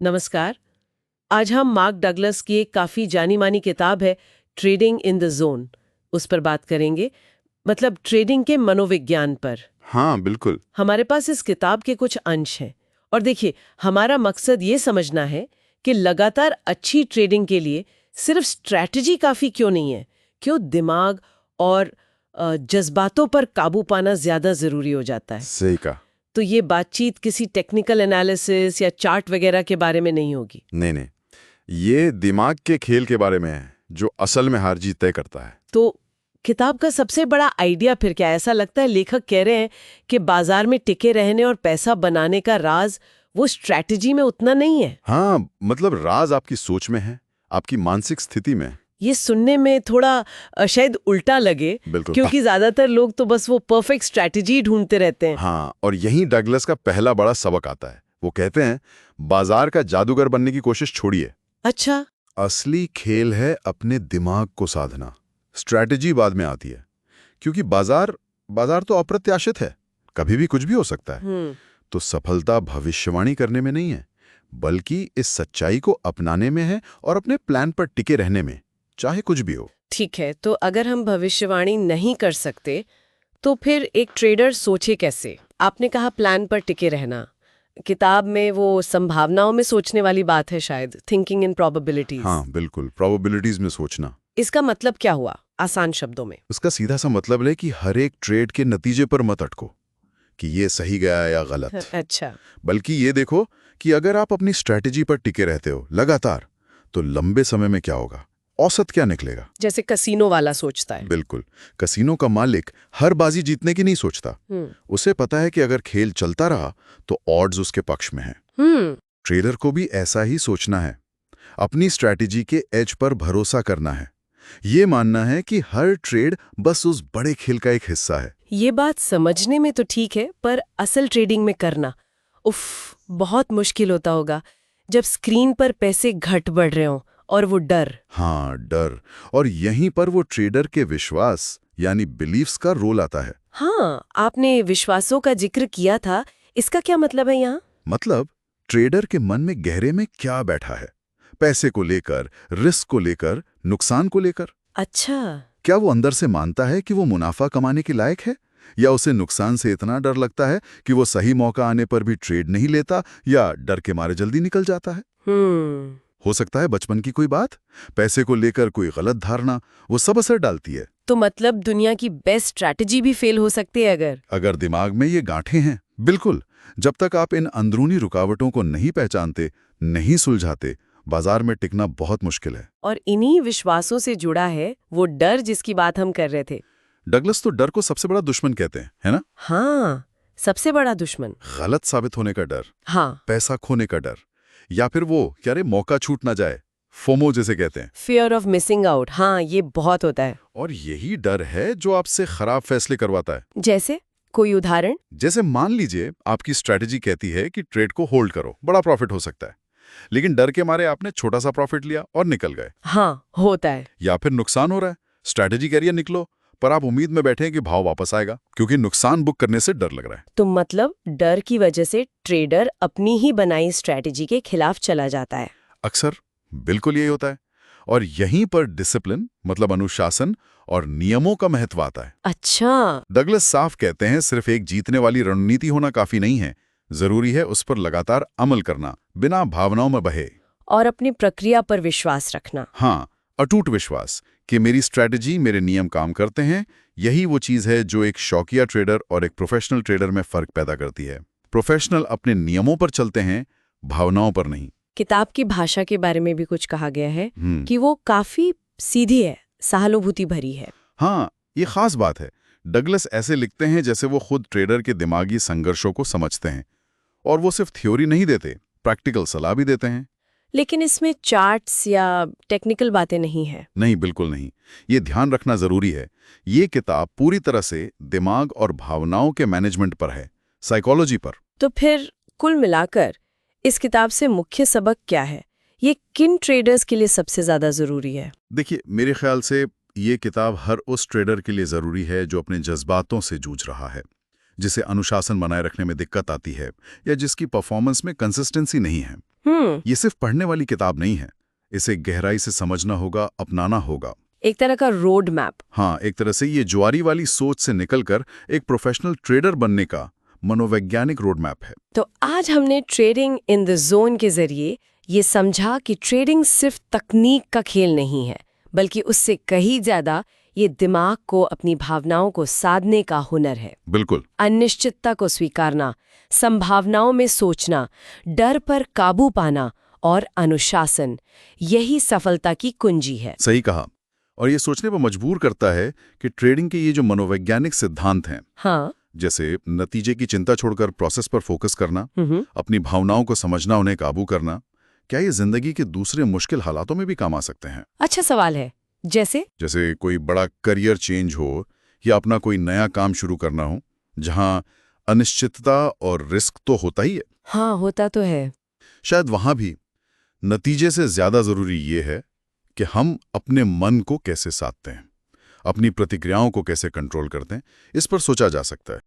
नमस्कार। आज हम मार्क डगलस की एक काफ़ी जानी मानी किताब है ट्रेडिंग इन द जोन, उस पर बात करेंगे। मतलब ट्रेडिंग के मनोविज्ञान पर। हाँ बिल्कुल। हमारे पास इस किताब के कुछ अंश हैं और देखिए, हमारा मकसद ये समझना है कि लगातार अच्छी ट्रेडिंग के लिए सिर्फ स्ट्रैटेजी काफ़ी क्यों नहीं है, क्यों दिमाग और जज्बातों पर काबू पाना ज़्यादा ज़रूरी हो जाता है। सही कहा। तो ये बातचीत किसी टेक्निकल एनालिसिस या चार्ट वगैरह के बारे में नहीं होगी। नहीं नहीं, ये दिमाग के खेल के बारे में है जो असल में हार जीत तय करता है। तो किताब का सबसे बड़ा आइडिया फिर क्या है? ऐसा लगता है लेखक कह रहे हैं कि बाजार में टिके रहने और पैसा बनाने का राज वो स्ट्रैटेजी में उतना नहीं है। हाँ, मतलब राज आपकी सोच में है, आपकी मानसिक स्थिति में। ये सुनने में थोड़ा शायद उल्टा लगे, बिल्कुल। क्योंकि ज्यादातर लोग तो बस वो परफेक्ट स्ट्रैटेजी ढूंढते रहते हैं। हाँ, और यहीं डगलस का पहला बड़ा सबक आता है। वो कहते हैं, बाजार का जादूगर बनने की कोशिश छोड़िए। अच्छा। असली खेल है अपने दिमाग को साधना। स्ट्रैटेजी बाद में आती है, क्योंकि बाजार बाजार तो अप्रत्याशित है, कभी भी कुछ भी हो सकता है। तो सफलता भविष्यवाणी करने में नहीं है, बल्कि इस सच्चाई को अपनाने में है और अपने प्लान पर टिके रहने में, चाहे कुछ भी हो। ठीक है, तो अगर हम भविष्यवाणी नहीं कर सकते तो फिर एक ट्रेडर सोचे कैसे? आपने कहा प्लान पर टिके रहना। किताब में वो संभावनाओं में सोचने वाली बात है शायद, थिंकिंग इन प्रोबेबिलिटीज। हाँ बिल्कुल, प्रोबेबिलिटीज में सोचना। इसका मतलब क्या हुआ आसान शब्दों में? उसका सीधा सा मतलब है कि हर एक ट्रेड के नतीजे पर मत अटको कि ये सही गया या गलत। अच्छा। बल्कि ये देखो कि अगर आप अपनी स्ट्रैटेजी पर टिके रहते हो लगातार, तो लंबे समय में क्या होगा, औसत क्या निकलेगा। जैसे कसीनो वाला सोचता है। बिल्कुल। कसीनो का मालिक हर बाजी जीतने की नहीं सोचता। उसे पता है कि अगर खेल चलता रहा तो ऑड्स उसके पक्ष में है। ट्रेडर को भी ऐसा ही सोचना है, अपनी स्ट्रैटेजी के एज पर भरोसा करना है, ये मानना है कि हर ट्रेड बस उस बड़े खेल का एक हिस्सा है। ये बात समझने में तो ठीक है, पर असल ट्रेडिंग में करना उफ, बहुत मुश्किल होता होगा जब स्क्रीन पर पैसे घट बढ़ रहे हों और वो डर। हाँ, डर। और यहीं पर वो ट्रेडर के विश्वास यानी बिलीफ्स का रोल आता है। हाँ, आपने विश्वासों का जिक्र किया था, इसका क्या मतलब है यहाँ? मतलब ट्रेडर के मन में गहरे में क्या बैठा है, पैसे को लेकर, रिस्क को लेकर, नुकसान को लेकर। अच्छा। क्या वो अंदर से मानता है कि वो मुनाफा कमाने के लायक है, या उसे नुकसान से इतना डर लगता है कि वो सही मौका आने पर भी ट्रेड नहीं लेता, या डर के मारे जल्दी निकल जाता है। हो सकता है बचपन की कोई बात, पैसे को लेकर कोई गलत धारणा, वो सब असर डालती है। तो मतलब दुनिया की बेस्ट स्ट्रैटेजी भी फेल हो सकती है अगर दिमाग में ये गांठें हैं। बिल्कुल। जब तक आप इन अंदरूनी रुकावटों को नहीं पहचानते, नहीं सुलझाते, बाजार में टिकना बहुत मुश्किल है। और इन्हीं विश्वासों से जुड़ा है वो डर जिसकी बात हम कर रहे थे। डगलस तो डर को सबसे बड़ा दुश्मन कहते हैं, है ना? हाँ, सबसे बड़ा दुश्मन। गलत साबित होने का डर, हाँ, पैसा खोने का डर, या फिर वो क्या रे मौका छूट ना जाए, फोमो जिसे कहते हैं। Fear of missing out. हाँ, ये बहुत होता है। और यही डर है जो आपसे खराब फैसले करवाता है। जैसे कोई उदाहरण? जैसे मान लीजिए आपकी स्ट्रैटेजी कहती है कि ट्रेड को होल्ड करो, बड़ा प्रॉफिट हो सकता है, लेकिन डर के मारे आपने छोटा सा प्रॉफिट लिया और निकल गए। हाँ, होता है। या फिर नुकसान हो रहा है, स्ट्रैटेजी कह रही है निकलो, पर आप उम्मीद में बैठे हैं कि भाव वापस आएगा, क्योंकि नुकसान बुक करने से डर लग रहा है। तो मतलब डर की वजह से ट्रेडर अपनी ही बनाई स्ट्रैटेजी के खिलाफ चला जाता है। अक्सर बिल्कुल यही होता है। और यहीं पर डिसिप्लिन मतलब अनुशासन और नियमों का महत्व आता है। अच्छा। डगलस साफ कहते हैं, सिर्फ एक जीतने वाली रणनीति होना काफी नहीं है, जरूरी है उस पर लगातार अमल करना, बिना भावनाओं में बहे। और अपनी प्रक्रिया पर विश्वास रखना। हाँ, अटूट विश्वास कि मेरी स्ट्रैटेजी, मेरे नियम काम करते हैं। यही वो चीज है जो एक शौकिया ट्रेडर और एक प्रोफेशनल ट्रेडर में फर्क पैदा करती है। प्रोफेशनल अपने नियमों पर चलते हैं, भावनाओं पर नहीं। किताब की भाषा के बारे में भी कुछ कहा गया है कि वो काफी सीधी है, सहानुभूति भरी है। हाँ, ये खास बात है। डगलस ऐसे लिखते हैं जैसे वो खुद ट्रेडर के दिमागी संघर्षों को समझते हैं, और वो सिर्फ थ्योरी नहीं देते, प्रैक्टिकल सलाह भी देते हैं। लेकिन इसमें चार्ट्स या टेक्निकल बातें नहीं है। नहीं, बिल्कुल नहीं। ये ध्यान रखना जरूरी है, ये किताब पूरी तरह से दिमाग और भावनाओं के मैनेजमेंट पर है, साइकोलॉजी पर। तो फिर कुल मिलाकर इस किताब से मुख्य सबक क्या है? ये किन ट्रेडर्स के लिए सबसे ज्यादा जरूरी है? देखिए, मेरे ख्याल से ये किताब हर उस ट्रेडर के लिए जरूरी है जो अपने जज्बातों से जूझ रहा है, जिसे अनुशासन बनाए रखने में दिक्कत आती है, या जिसकी परफॉर्मेंस में कंसिस्टेंसी नहीं है। ये सिर्फ पढ़ने वाली किताब नहीं है, इसे गहराई से समझना होगा, अपनाना होगा। एक तरह का रोड मैप। हाँ, एक तरह से ये जुआरी वाली सोच से निकलकर एक प्रोफेशनल ट्रेडर बनने का मनोवैज्ञानिक रोड मैप है। तो आज हमने ट्रेडिंग इन द जोन के जरिए ये समझा कि ट्रेडिंग सिर्फ तकनीक का खेल नहीं है, बल्कि उससे कहीं ज्यादा ये दिमाग को अपनी भावनाओं को साधने का हुनर है। बिल्कुल। अनिश्चितता को स्वीकारना, संभावनाओं में सोचना, डर पर काबू पाना और अनुशासन, यही सफलता की कुंजी है। सही कहा। और ये सोचने पर मजबूर करता है कि ट्रेडिंग के ये जो मनोवैज्ञानिक सिद्धांत हैं, हाँ, जैसे नतीजे की चिंता छोड़कर प्रोसेस पर फोकस करना, अपनी भावनाओं को समझना, उन्हें काबू करना, क्या ये जिंदगी के दूसरे मुश्किल हालातों में भी काम आ सकते हैं? अच्छा सवाल है। जैसे कोई बड़ा करियर चेंज हो या अपना कोई नया काम शुरू करना हो, जहां अनिश्चितता और रिस्क तो होता ही है। हाँ, होता तो है। शायद वहां भी नतीजे से ज्यादा जरूरी ये है कि हम अपने मन को कैसे साधते हैं, अपनी प्रतिक्रियाओं को कैसे कंट्रोल करते हैं, इस पर सोचा जा सकता है।